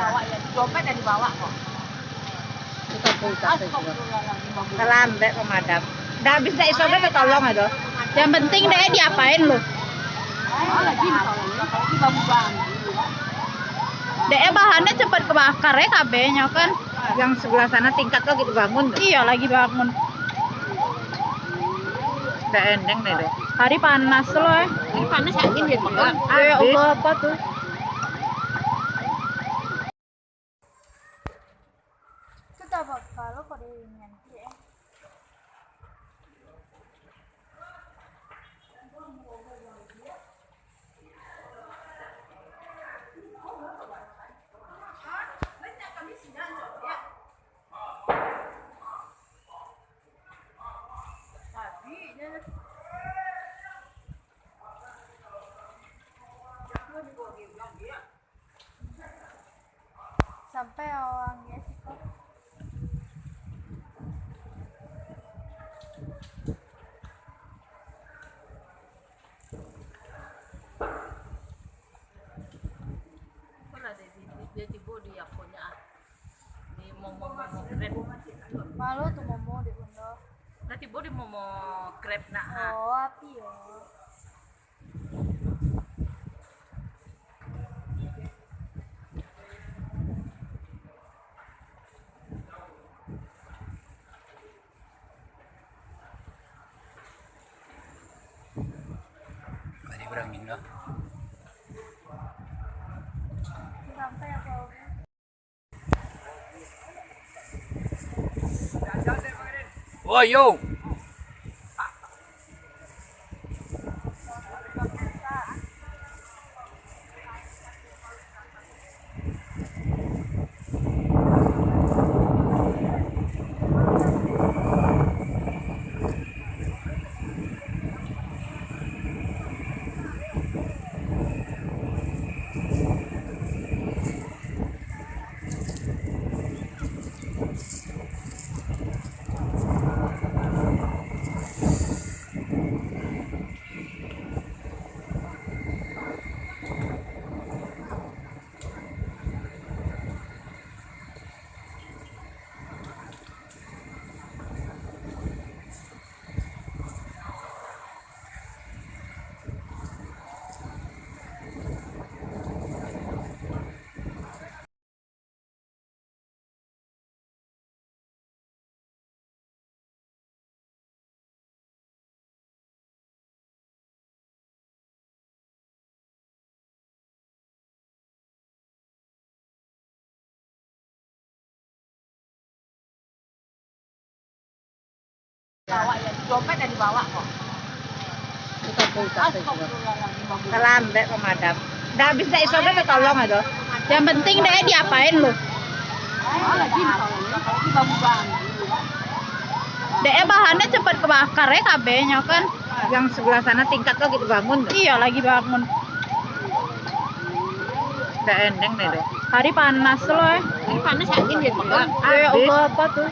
Bawa ya, dompet yang dibawa kok. Terlambat pemadam. Udah habis dari sore tolong aja. Yang penting deh diapain lu? Lagi bambu-bambu. Deh bahannya cepet kebakar ya kabehnya kan. Yang sebelah sana tingkat lo gitu bangun tuh. Iya lagi bangun. Udah endeng deh. Hari panas loh ya. Ini panas yakin dia pegang. Ya Allah apa tuh? Kita bakal pada nanti ya. Sampai orangnya sih kok. Dia tiba di akunnya di momo grab. Malu tuh momo di bunda. Nah tiba di momo grab nak. Oh api ya. Mari berangin lah. Sampai apa? Oh yo. Bawa ya, dompet yang dibawa kok. Terlambat pemadam. Udah habis dari sore tolong aja. Yang penting deh diapain lu? Lagi bambu-bambu. Deh bahannya cepet kebakar ya kabehnya kan. Yang sebelah sana tingkat lo gitu bangun tuh. Iya lagi bangun. Udah endeng deh. Hari panas loh ya. Ini panas yakin dia pegang. Ya Allah apa tuh?